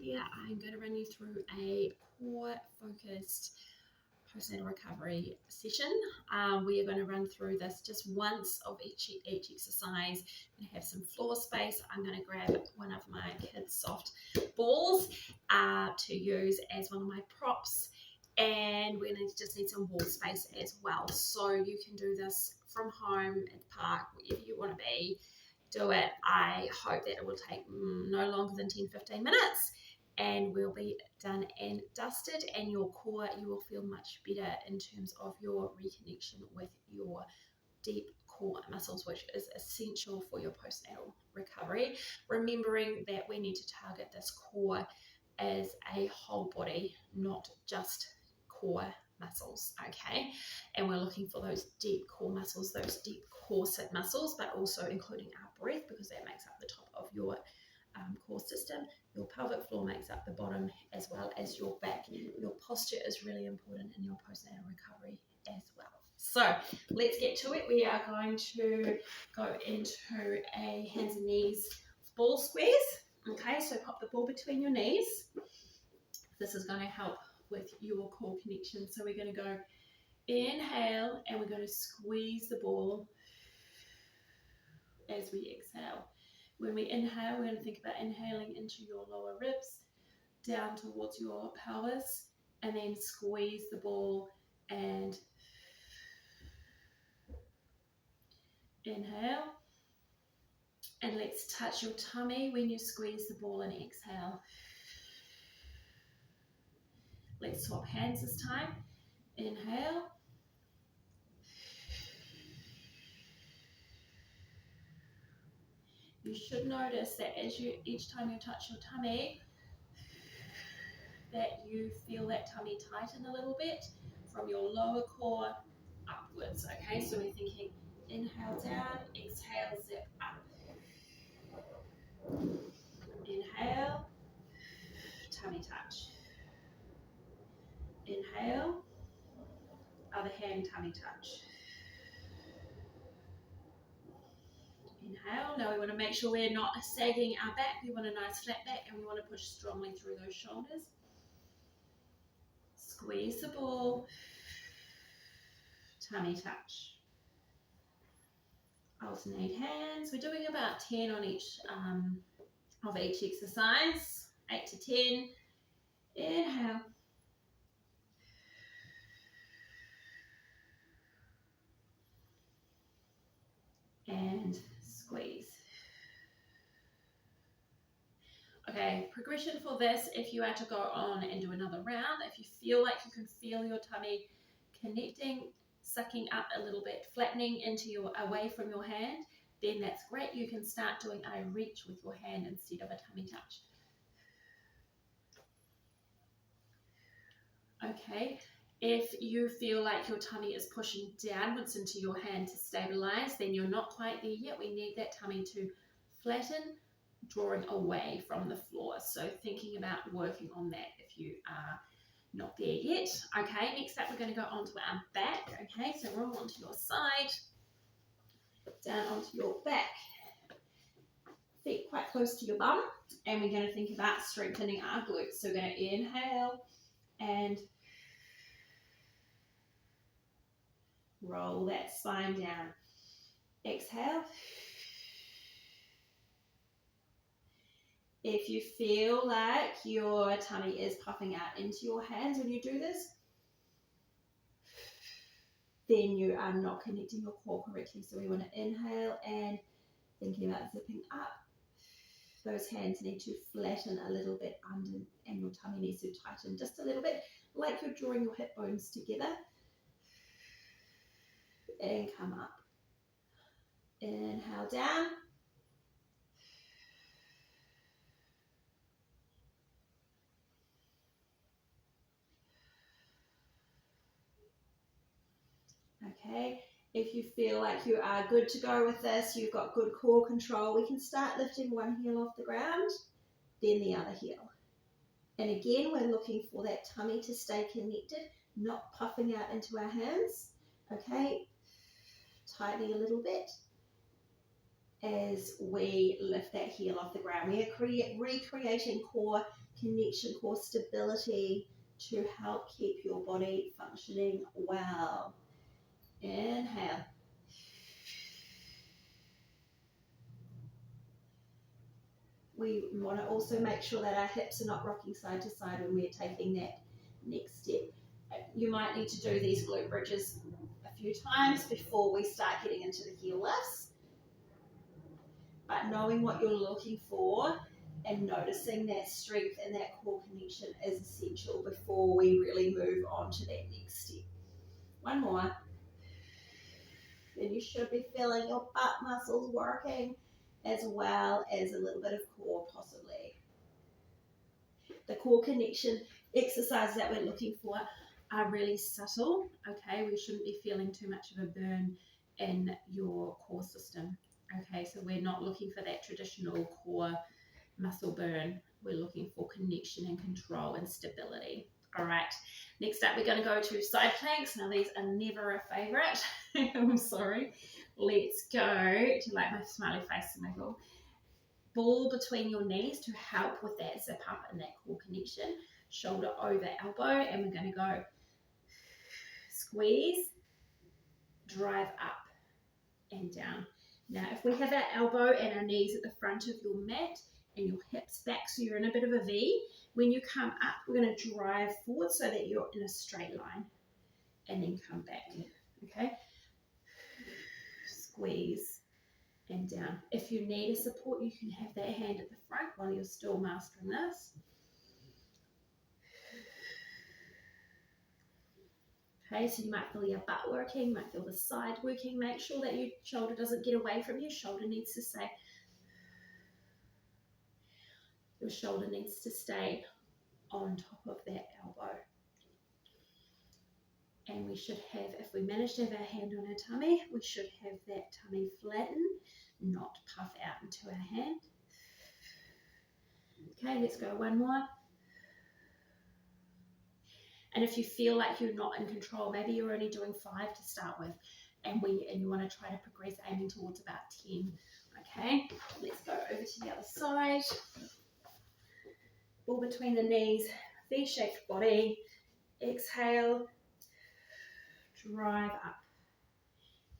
here I'm going to run you through a core focused postnatal recovery session. We are going to run through this just once of each exercise. I'm going to have some floor space. I'm going to grab one of my kids' soft balls to use as one of my props, and we're going to just need some wall space as well. So you can do this from home, at the park, wherever you want to be. Do it. I hope that it will take no longer than 10-15 minutes, and we'll be done and dusted, and your core, you will feel much better in terms of your reconnection with your deep core muscles, which is essential for your postnatal recovery. Remembering that we need to target this core as a whole body, not just core muscles, okay? And we're looking for those deep core muscles, those deep corset muscles, but also including our breath, because that makes up the top of your core system. Your pelvic floor makes up the bottom, as well as your back. Your posture is really important in your postnatal recovery as well. So let's get to it. We are going to go into a hands and knees ball squeeze. Okay, so pop the ball between your knees. This is going to help with your core connection. So we're going to go inhale, and we're going to squeeze the ball as we exhale. When we inhale, we're going to think about inhaling into your lower ribs, down towards your pelvis, and then squeeze the ball and inhale. And let's touch your tummy when you squeeze the ball and exhale. Let's swap hands this time. Inhale. You should notice that each time you touch your tummy, that you feel that tummy tighten a little bit from your lower core upwards. Okay, so we're thinking inhale down, exhale zip up. Inhale, tummy touch. Inhale, other hand tummy touch. Inhale. Now we want to make sure we're not sagging our back. We want a nice flat back, and we want to push strongly through those shoulders. Squeeze the ball. Tummy touch. Alternate hands. We're doing about 10 on each of each exercise. 8 to 10. Inhale. And squeeze. Okay, progression for this, if you are to go on and do another round, if you feel like you can feel your tummy connecting, sucking up a little bit, flattening into away from your hand, then that's great. You can start doing a reach with your hand instead of a tummy touch. Okay, if you feel like your tummy is pushing downwards into your hand to stabilize, then you're not quite there yet. We need that tummy to flatten, drawing away from the floor. So thinking about working on that if you are not there yet. Okay, next up we're going to go onto our back. Okay, so roll onto your side, down onto your back, feet quite close to your bum, and we're going to think about strengthening our glutes. So we're going to inhale and roll that spine down. Exhale. If you feel like your tummy is puffing out into your hands when you do this, then you are not connecting your core correctly. So we want to inhale and thinking about zipping up. Those hands need to flatten a little bit under, and your tummy needs to tighten just a little bit, like you're drawing your hip bones together. And come up. Inhale down. Okay, if you feel like you are good to go with this, you've got good core control, we can start lifting one heel off the ground, then the other heel. And again, we're looking for that tummy to stay connected, not puffing out into our hands. Okay, tightening a little bit as we lift that heel off the ground. We are recreating core connection, core stability to help keep your body functioning well. Inhale. We want to also make sure that our hips are not rocking side to side when we're taking that next step. You might need to do these glute bridges a few times before we start getting into the heel lifts. But knowing what you're looking for and noticing that strength and that core connection is essential before we really move on to that next step. One more. Then you should be feeling your butt muscles working as well as a little bit of core possibly. The core connection exercises that we're looking for are really subtle, okay? We shouldn't be feeling too much of a burn in your core system, okay? So we're not looking for that traditional core muscle burn. We're looking for connection and control and stability. All right, next up we're going to go to side planks. Now these are never a favorite. I'm sorry. Let's go to like my smiley face symbol. Ball between your knees to help with that zip up and that core connection. Shoulder over elbow, and we're going to go squeeze, drive up and down. Now if we have our elbow and our knees at the front of your mat and your hips back, so you're in a bit of a V, when you come up, we're going to drive forward so that you're in a straight line and then come back, okay? Squeeze and down. If you need a support, you can have that hand at the front while you're still mastering this. Okay, so you might feel your butt working, you might feel the side working. Make sure that your shoulder doesn't get away from you. Shoulder needs to stay. Your shoulder needs to stay on top of that elbow. And we should have, if we manage to have our hand on our tummy, we should have that tummy flatten, not puff out into our hand. Okay, let's go one more. And if you feel like you're not in control, maybe you're only doing 5 to start with, and you want to try to progress, aiming towards about 10. Okay, let's go over to the other side. Ball between the knees, V-shaped body. Exhale, drive up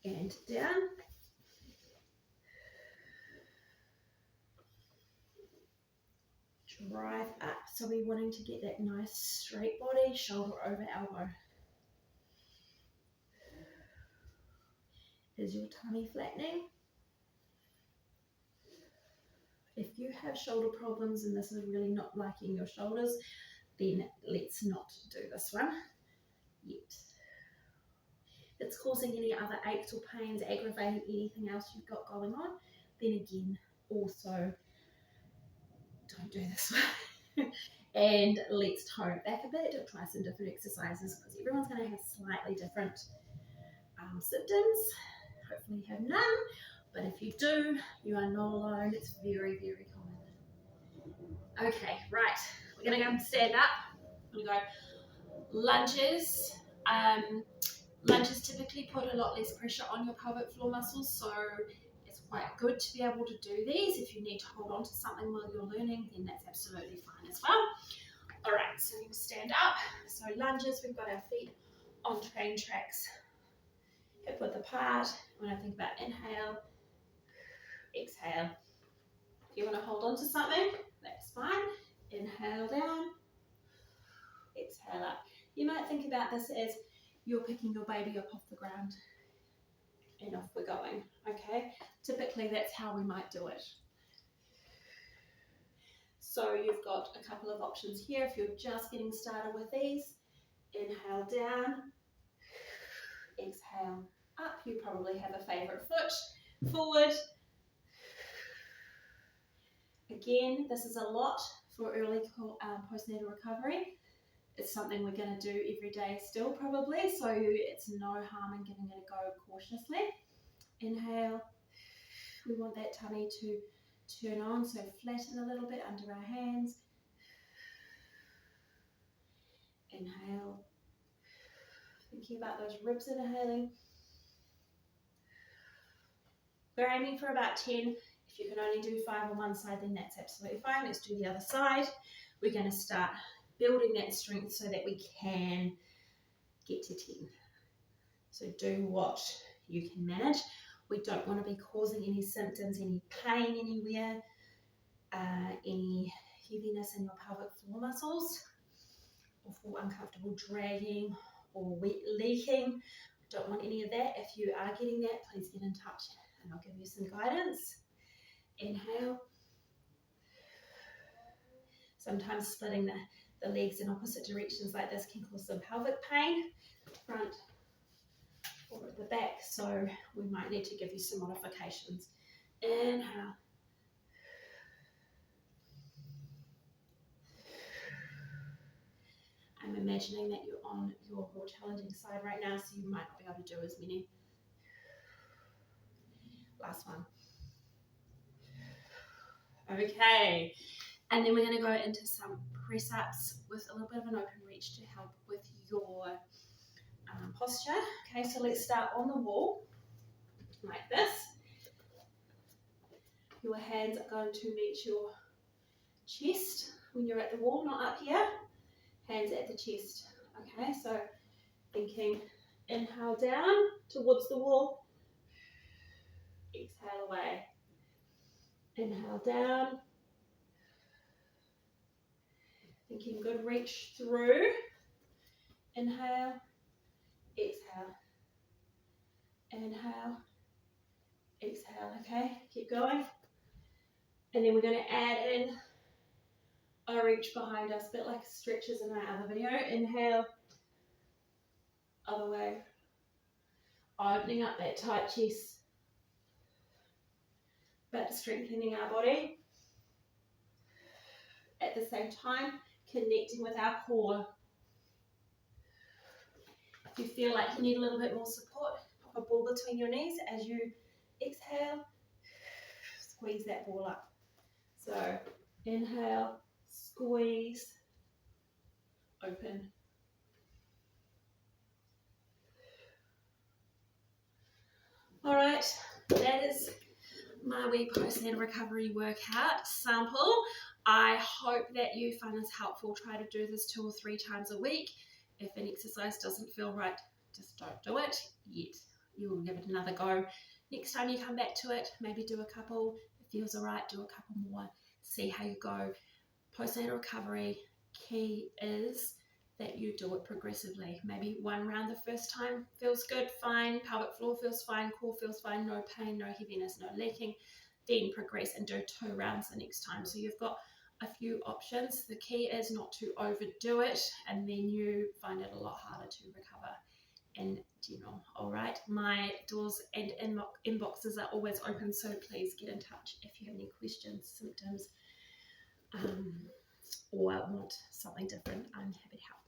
and down. Drive up. So we're wanting to get that nice straight body, shoulder over elbow. Is your tummy flattening? If you have shoulder problems and this is really not liking your shoulders, then let's not do this one yet. If it's causing any other aches or pains, aggravating anything else you've got going on, then again, also don't do this one. And let's tone it back a bit, try some different exercises, because everyone's going to have slightly different symptoms. Hopefully you have none, but if you do, you are not alone. It's very, very common. Okay, right, we're going to go and stand up. We're going to go lunges. Lunges typically put a lot less pressure on your pelvic floor muscles, so it's quite good to be able to do these. If you need to hold on to something while you're learning, then that's absolutely fine as well. All right, so we stand up. So lunges, we've got our feet on train tracks, hip width apart. When I think about inhale, exhale. If you want to hold on to something, that's fine. Inhale down, exhale up. You might think about this as you're picking your baby up off the ground and off we're going, okay? Typically that's how we might do it. So you've got a couple of options here. If you're just getting started with these, inhale down, exhale up. You probably have a favorite foot forward. Again, this is a lot for early postnatal recovery. It's something we're going to do every day still probably, so it's no harm in giving it a go cautiously. Inhale. We want that tummy to turn on, so flatten a little bit under our hands. Inhale. Thinking about those ribs, inhaling. We're aiming for about 10. If you can only do 5 on one side, then that's absolutely fine. Let's do the other side. we're going to start building that strength so that we can get to 10. So do what you can manage. We don't want to be causing any symptoms, any pain anywhere, any heaviness in your pelvic floor muscles, or feel uncomfortable dragging or leaking. Don't want any of that. If you are getting that, please get in touch and I'll give you some guidance. Inhale. Sometimes splitting the legs in opposite directions like this can cause some pelvic pain, front or at the back, so we might need to give you some modifications. Inhale. I'm imagining that you're on your more challenging side right now, so you might not be able to do as many. Last one. Okay, and then we're going to go into some press-ups with a little bit of an open reach to help with your posture. Okay, so let's start on the wall, like this. Your hands are going to meet your chest when you're at the wall, not up here. Hands at the chest. Okay, so thinking inhale down towards the wall, exhale away. Inhale down, thinking good reach through. Inhale, exhale. Inhale, exhale. Okay, keep going. And then we're going to add in a reach behind us, a bit like stretches in our other video. Inhale, other way. Opening up that tight chest, but strengthening our body. At the same time, connecting with our core. If you feel like you need a little bit more support, pop a ball between your knees as you exhale, squeeze that ball up. So inhale, squeeze, open. All right, that is my wee postnatal recovery workout sample. I hope that you find this helpful. Try to do this 2 or 3 times a week. If an exercise doesn't feel right, just don't do it yet. You will give it another go. Next time you come back to it, maybe do a couple. If it feels all right, do a couple more. See how you go. Postnatal recovery, key is that you do it progressively. Maybe 1 round the first time feels good, fine. Pelvic floor feels fine, core feels fine, no pain, no heaviness, no leaking. Then progress and do 2 rounds the next time. So you've got a few options. The key is not to overdo it, and then you find it a lot harder to recover in general. All right, my doors and inboxes are always open, so please get in touch if you have any questions, symptoms, or want something different. I'm happy to help.